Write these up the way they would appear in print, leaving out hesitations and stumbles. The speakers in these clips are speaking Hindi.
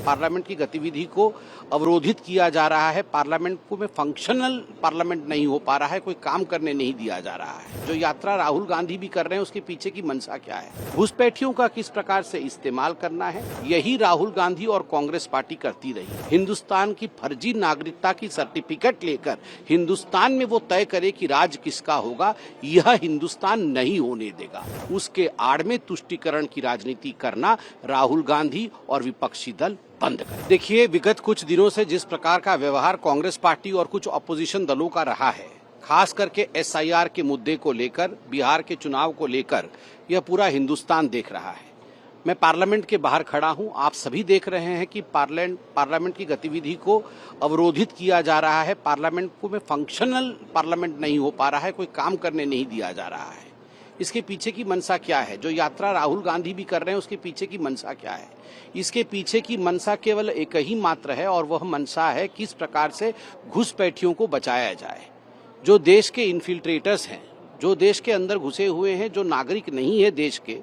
पार्लियामेंट की गतिविधि को अवरोधित किया जा रहा है, पार्लियामेंट को में फंक्शनल पार्लियामेंट नहीं हो पा रहा है, कोई काम करने नहीं दिया जा रहा है। जो यात्रा राहुल गांधी भी कर रहे हैं उसके पीछे की मंशा क्या है, घुसपैठियों का किस प्रकार से इस्तेमाल करना है, यही राहुल गांधी और कांग्रेस पार्टी करती रही। हिंदुस्तान की फर्जी नागरिकता की सर्टिफिकेट लेकर हिंदुस्तान में वो तय करे कि राज किसका होगा, यह हिंदुस्तान नहीं होने देगा। उसके आड़ में तुष्टीकरण की राजनीति करना राहुल गांधी और विपक्षी दल बंद करें। देखिए, विगत कुछ दिनों से जिस प्रकार का व्यवहार कांग्रेस पार्टी और कुछ अपोजिशन दलों का रहा है, खास करके SIR के मुद्दे को लेकर, बिहार के चुनाव को लेकर, यह पूरा हिंदुस्तान देख रहा है। मैं पार्लियामेंट के बाहर खड़ा हूं, आप सभी देख रहे हैं कि पार्लियामेंट की गतिविधि को अवरोधित किया जा रहा है, पार्लियामेंट को में फंक्शनल पार्लियामेंट नहीं हो पा रहा है, कोई काम करने नहीं दिया जा रहा है। इसके पीछे की मंशा क्या है? जो यात्रा राहुल गांधी भी कर रहे हैं उसके पीछे की मंशा क्या है? इसके पीछे की मंशा केवल एक ही मात्र है और वह मंशा है किस प्रकार से घुसपैठियों को बचाया जाए। जो देश के इन्फिल्ट्रेटर्स हैं, जो देश के अंदर घुसे हुए हैं, जो नागरिक नहीं है देश के,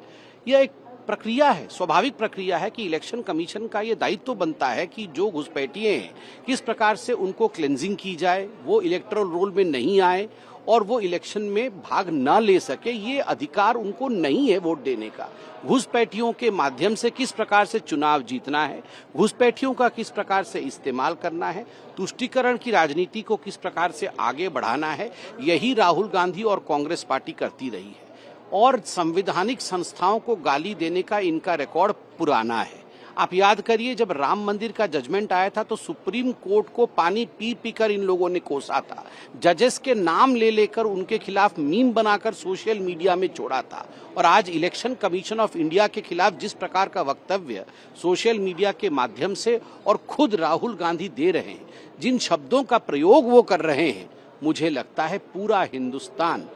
यह एक प्रक्रिया है, स्वाभाविक प्रक्रिया है कि इलेक्शन कमीशन का ये दायित्व बनता है कि जो घुसपैठिए हैं किस प्रकार से उनको क्लेंजिंग की जाए, वो इलेक्टोरल रोल में नहीं आए और वो इलेक्शन में भाग न ले सके। ये अधिकार उनको नहीं है वोट देने का। घुसपैठियों के माध्यम से किस प्रकार से चुनाव जीतना है, घुसपैठियों का किस प्रकार से इस्तेमाल करना है, तुष्टीकरण की राजनीति को किस प्रकार से आगे बढ़ाना है, यही राहुल गांधी और कांग्रेस पार्टी करती रही है। और संवैधानिक संस्थाओं को गाली देने का इनका रिकॉर्ड पुराना है। आप याद करिए, जब राम मंदिर का जजमेंट आया था तो सुप्रीम कोर्ट को पानी पी पी कर इन लोगों ने कोसा था, जजेस के नाम ले लेकर उनके खिलाफ मीम बनाकर सोशल मीडिया में छोड़ा था। और आज इलेक्शन कमीशन ऑफ इंडिया के खिलाफ जिस प्रकार का वक्तव्य सोशल मीडिया के माध्यम से और खुद राहुल गांधी दे रहे हैं, जिन शब्दों का प्रयोग वो कर रहे हैं, मुझे लगता है पूरा हिंदुस्तान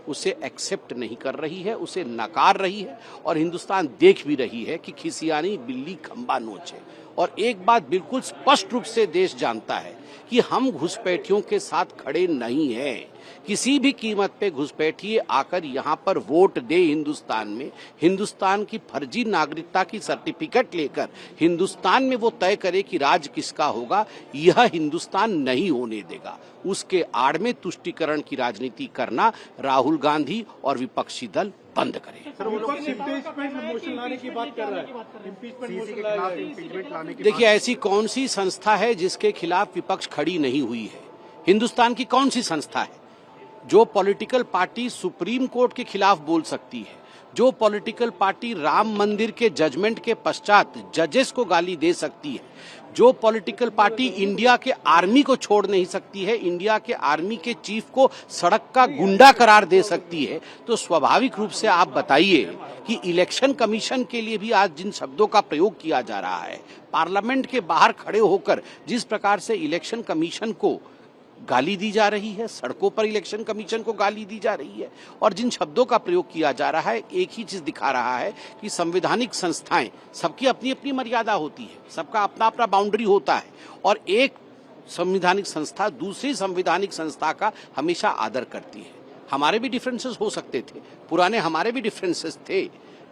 उसे एक्सेप्ट नहीं कर रही है, उसे नकार रही है। और हिंदुस्तान देख भी रही है कि खिसियानी बिल्ली खंबा नोचे। और एक बात बिल्कुल स्पष्ट रूप से देश जानता है कि हम घुसपैठियों के साथ खड़े नहीं हैं। किसी भी कीमत पे घुसपैठिए आकर यहाँ पर वोट दे हिंदुस्तान में, हिंदुस्तान की फर्जी नागरिकता की सर्टिफिकेट लेकर हिंदुस्तान में वो तय करे कि राज किसका होगा, यह हिंदुस्तान नहीं होने देगा। उसके आड़ में तुष्टीकरण की राजनीति करना राहुल गांधी और विपक्षी दल बंद करें। देखिए, ऐसी कौन सी संस्था है जिसके खिलाफ विपक्ष खड़ी नहीं हुई है? हिंदुस्तान की कौन सी संस्था है? जो पॉलिटिकल पार्टी सुप्रीम कोर्ट के खिलाफ बोल सकती है, जो पॉलिटिकल पार्टी राम मंदिर के जजमेंट के पश्चात जजेस को गाली दे सकती है, जो पॉलिटिकल पार्टी इंडिया के आर्मी को छोड़ नहीं सकती है, इंडिया के आर्मी के चीफ को सड़क का गुंडा करार दे सकती है, तो स्वाभाविक रूप से आप बताइए कि इलेक्शन कमीशन के लिए भी आज जिन शब्दों का प्रयोग किया जा रहा है, पार्लियामेंट के बाहर खड़े होकर जिस प्रकार से इलेक्शन कमीशन को गाली दी जा रही है, सड़कों पर इलेक्शन कमीशन को गाली दी जा रही है, और जिन शब्दों का प्रयोग किया जा रहा है, एक ही चीज दिखा रहा है कि संवैधानिक संस्थाएं, सबकी अपनी अपनी मर्यादा होती है, सबका अपना अपना बाउंड्री होता है, और एक संवैधानिक संस्था दूसरी संवैधानिक संस्था का हमेशा आदर करती है। हमारे भी डिफरेंसेस हो सकते थे, पुराने हमारे भी डिफरेंसेस थे,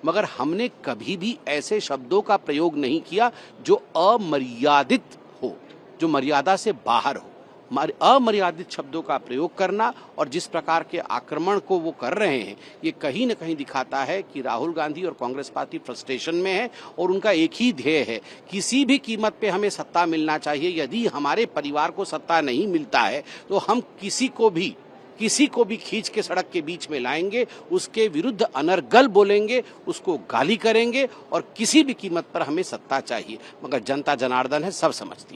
मगर हमने कभी भी ऐसे शब्दों का प्रयोग नहीं किया जो अमर्यादित हो, जो मर्यादा से बाहर हो। अमर्यादित शब्दों का प्रयोग करना और जिस प्रकार के आक्रमण को वो कर रहे हैं, ये कहीं न कहीं दिखाता है कि राहुल गांधी और कांग्रेस पार्टी फ्रस्ट्रेशन में है और उनका एक ही ध्येय है, किसी भी कीमत पे हमें सत्ता मिलना चाहिए। यदि हमारे परिवार को सत्ता नहीं मिलता है तो हम किसी को भी खींच के सड़क के बीच में लाएंगे, उसके विरुद्ध अनर्गल बोलेंगे, उसको गाली करेंगे, और किसी भी कीमत पर हमें सत्ता चाहिए। मगर जनता जनार्दन है, सब समझती है।